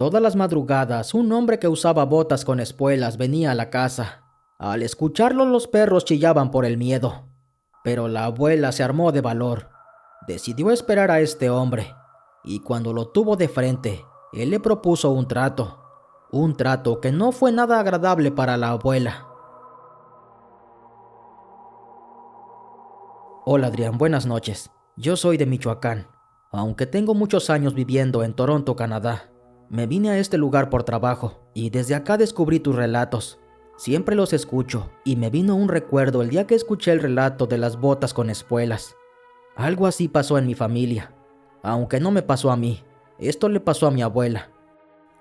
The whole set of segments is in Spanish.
Todas las madrugadas, un hombre que usaba botas con espuelas venía a la casa. Al escucharlo, los perros chillaban por el miedo. Pero la abuela se armó de valor. Decidió esperar a este hombre. Y cuando lo tuvo de frente, él le propuso un trato. Un trato que no fue nada agradable para la abuela. Hola Adrián, buenas noches. Yo soy de Michoacán. Aunque tengo muchos años viviendo en Toronto, Canadá. Me vine a este lugar por trabajo y desde acá descubrí tus relatos. Siempre los escucho y me vino un recuerdo el día que escuché el relato de las botas con espuelas. Algo así pasó en mi familia. Aunque no me pasó a mí, esto le pasó a mi abuela.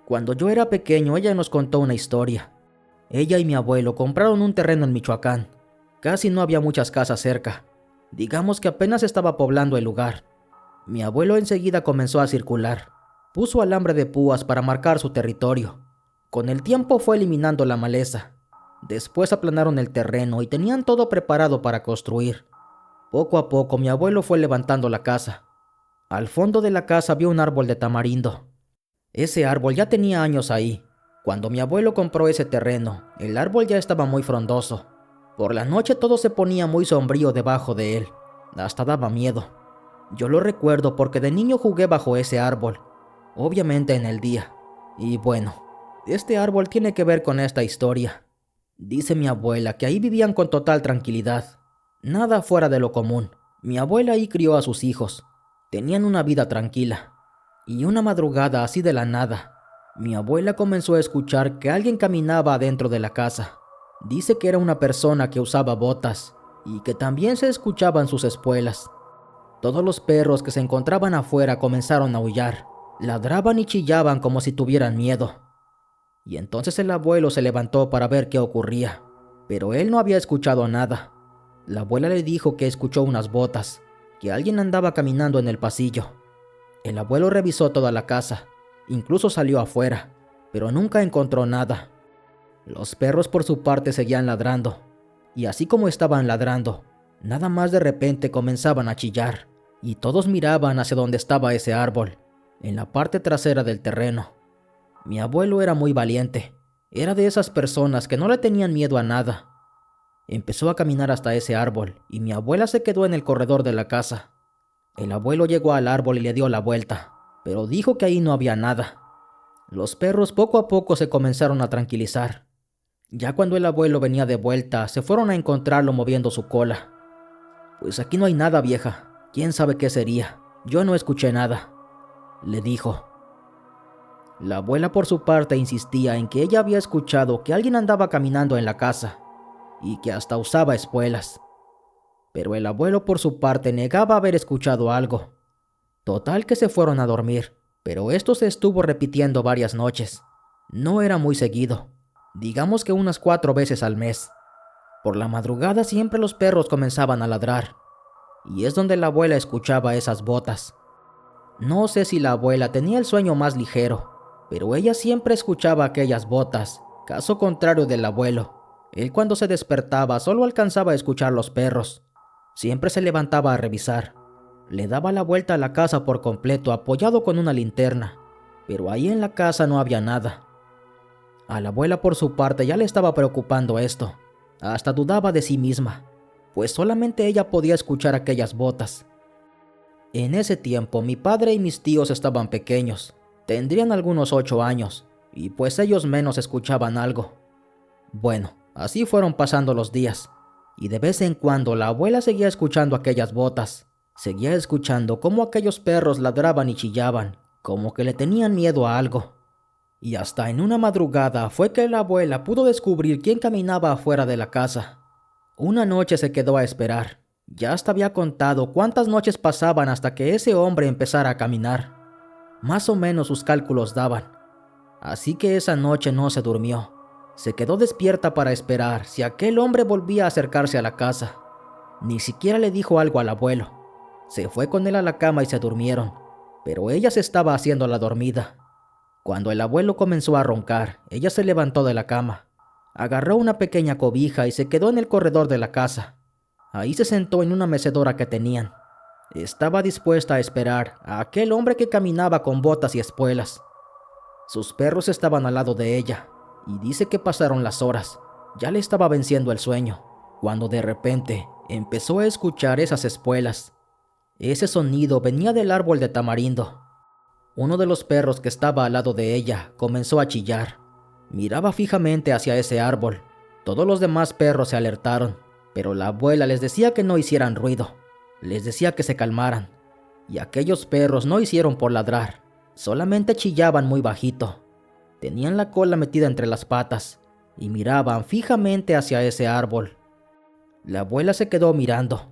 Cuando yo era pequeño, ella nos contó una historia. Ella y mi abuelo compraron un terreno en Michoacán. Casi no había muchas casas cerca. Digamos que apenas estaba poblando el lugar. Mi abuelo enseguida comenzó a circular. Puso alambre de púas para marcar su territorio. Con el tiempo fue eliminando la maleza. Después aplanaron el terreno y tenían todo preparado para construir. Poco a poco mi abuelo fue levantando la casa. Al fondo de la casa había un árbol de tamarindo. Ese árbol ya tenía años ahí. Cuando mi abuelo compró ese terreno, el árbol ya estaba muy frondoso. Por la noche todo se ponía muy sombrío debajo de él. Hasta daba miedo. Yo lo recuerdo porque de niño jugué bajo ese árbol. Obviamente en el día. Y bueno, este árbol tiene que ver con esta historia. Dice mi abuela que ahí vivían con total tranquilidad. Nada fuera de lo común. Mi abuela ahí crió a sus hijos. Tenían una vida tranquila. Y una madrugada así de la nada, mi abuela comenzó a escuchar que alguien caminaba adentro de la casa. Dice que era una persona que usaba botas y que también se escuchaban sus espuelas. Todos los perros que se encontraban afuera comenzaron a aullar. Ladraban y chillaban como si tuvieran miedo. Y entonces el abuelo se levantó para ver qué ocurría, pero él no había escuchado nada. La abuela le dijo que escuchó unas botas, que alguien andaba caminando en el pasillo. El abuelo revisó toda la casa, incluso salió afuera, pero nunca encontró nada. Los perros por su parte seguían ladrando, y así como estaban ladrando, nada más de repente comenzaban a chillar, y todos miraban hacia donde estaba ese árbol, en la parte trasera del terreno. Mi abuelo era muy valiente, era de esas personas que no le tenían miedo a nada. Empezó a caminar hasta ese árbol, y mi abuela se quedó en el corredor de la casa. El abuelo llegó al árbol y le dio la vuelta, pero dijo que ahí no había nada. Los perros poco a poco se comenzaron a tranquilizar. Ya cuando el abuelo venía de vuelta, se fueron a encontrarlo moviendo su cola. «Pues aquí no hay nada, vieja. ¿Quién sabe qué sería? Yo no escuché nada», le dijo. La abuela por su parte insistía en que ella había escuchado que alguien andaba caminando en la casa y que hasta usaba espuelas. Pero el abuelo por su parte negaba haber escuchado algo. Total que se fueron a dormir, pero esto se estuvo repitiendo varias noches. No era muy seguido, digamos que unas 4 veces al mes. Por la madrugada siempre los perros comenzaban a ladrar, y es donde la abuela escuchaba esas botas. No sé si la abuela tenía el sueño más ligero, pero ella siempre escuchaba aquellas botas, caso contrario del abuelo. Él cuando se despertaba solo alcanzaba a escuchar los perros. Siempre se levantaba a revisar. Le daba la vuelta a la casa por completo apoyado con una linterna, pero ahí en la casa no había nada. A la abuela por su parte ya le estaba preocupando esto. Hasta dudaba de sí misma, pues solamente ella podía escuchar aquellas botas. En ese tiempo mi padre y mis tíos estaban pequeños, tendrían algunos 8 años, y pues ellos menos escuchaban algo. Bueno, así fueron pasando los días, y de vez en cuando la abuela seguía escuchando aquellas botas, seguía escuchando cómo aquellos perros ladraban y chillaban, como que le tenían miedo a algo. Y hasta en una madrugada fue que la abuela pudo descubrir quién caminaba afuera de la casa. Una noche se quedó a esperar. Ya hasta había contado cuántas noches pasaban hasta que ese hombre empezara a caminar. Más o menos sus cálculos daban. Así que esa noche no se durmió. Se quedó despierta para esperar si aquel hombre volvía a acercarse a la casa. Ni siquiera le dijo algo al abuelo. Se fue con él a la cama y se durmieron, pero ella se estaba haciendo la dormida. Cuando el abuelo comenzó a roncar, ella se levantó de la cama, agarró una pequeña cobija y se quedó en el corredor de la casa. Ahí se sentó en una mecedora que tenían. Estaba dispuesta a esperar a aquel hombre que caminaba con botas y espuelas. Sus perros estaban al lado de ella, y dice que pasaron las horas. Ya le estaba venciendo el sueño, cuando de repente empezó a escuchar esas espuelas. Ese sonido venía del árbol de tamarindo. Uno de los perros que estaba al lado de ella comenzó a chillar. Miraba fijamente hacia ese árbol. Todos los demás perros se alertaron, pero la abuela les decía que no hicieran ruido. Les decía que se calmaran. Y aquellos perros no hicieron por ladrar, solamente chillaban muy bajito. Tenían la cola metida entre las patas y miraban fijamente hacia ese árbol. La abuela se quedó mirando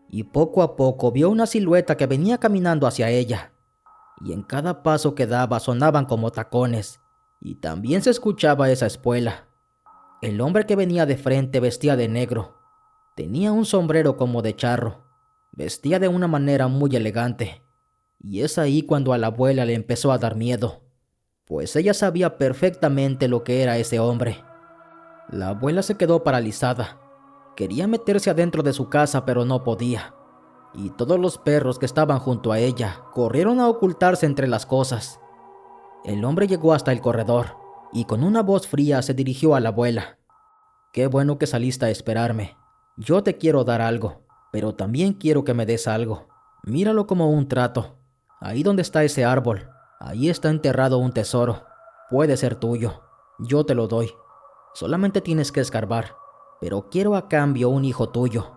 y poco a poco vio una silueta que venía caminando hacia ella. Y en cada paso que daba sonaban como tacones, y también se escuchaba esa espuela. El hombre que venía de frente vestía de negro. Tenía un sombrero como de charro. Vestía de una manera muy elegante. Y es ahí cuando a la abuela le empezó a dar miedo, pues ella sabía perfectamente lo que era ese hombre. La abuela se quedó paralizada. Quería meterse adentro de su casa, pero no podía. Y todos los perros que estaban junto a ella corrieron a ocultarse entre las cosas. El hombre llegó hasta el corredor y con una voz fría se dirigió a la abuela. «Qué bueno que saliste a esperarme. Yo te quiero dar algo, pero también quiero que me des algo. Míralo como un trato. Ahí donde está ese árbol, ahí está enterrado un tesoro. Puede ser tuyo. Yo te lo doy. Solamente tienes que escarbar, pero quiero a cambio un hijo tuyo,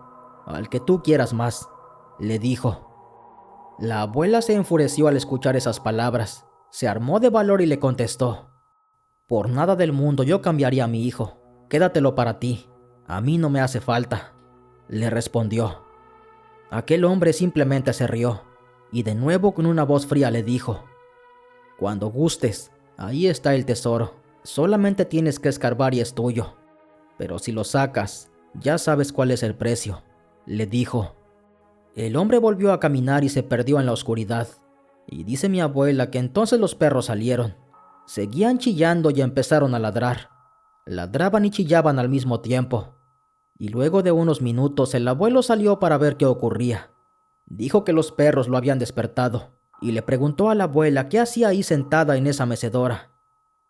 al que tú quieras más», le dijo. La abuela se enfureció al escuchar esas palabras. Se armó de valor y le contestó: «Por nada del mundo yo cambiaría a mi hijo. Quédatelo para ti. A mí no me hace falta», le respondió. Aquel hombre simplemente se rió y de nuevo con una voz fría le dijo: «Cuando gustes, ahí está el tesoro. Solamente tienes que escarbar y es tuyo. Pero si lo sacas, ya sabes cuál es el precio», le dijo. El hombre volvió a caminar y se perdió en la oscuridad. Y dice mi abuela que entonces los perros salieron. Seguían chillando y empezaron a ladrar. Ladraban y chillaban al mismo tiempo. Y luego de unos minutos el abuelo salió para ver qué ocurría. Dijo que los perros lo habían despertado y le preguntó a la abuela qué hacía ahí sentada en esa mecedora.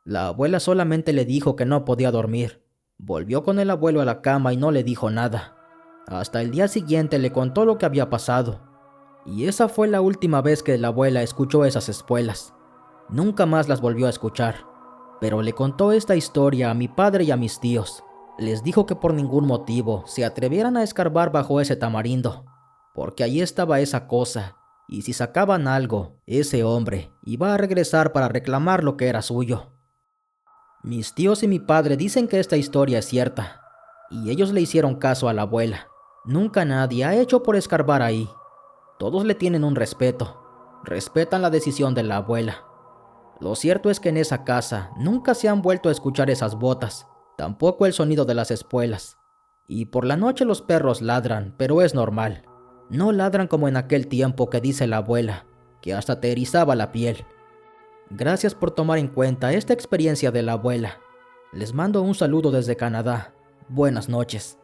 La abuela solamente le dijo que no podía dormir. Volvió con el abuelo a la cama y no le dijo nada. Hasta el día siguiente le contó lo que había pasado. Y esa fue la última vez que la abuela escuchó esas espuelas. Nunca más las volvió a escuchar. Pero le contó esta historia a mi padre y a mis tíos. Les dijo que por ningún motivo se atrevieran a escarbar bajo ese tamarindo, porque allí estaba esa cosa, y si sacaban algo, ese hombre iba a regresar para reclamar lo que era suyo. Mis tíos y mi padre dicen que esta historia es cierta, y ellos le hicieron caso a la abuela. Nunca nadie ha hecho por escarbar ahí. Todos le tienen un respeto. Respetan la decisión de la abuela. Lo cierto es que en esa casa nunca se han vuelto a escuchar esas botas, tampoco el sonido de las espuelas. Y por la noche los perros ladran, pero es normal. No ladran como en aquel tiempo que dice la abuela, que hasta te erizaba la piel. Gracias por tomar en cuenta esta experiencia de la abuela. Les mando un saludo desde Canadá. Buenas noches.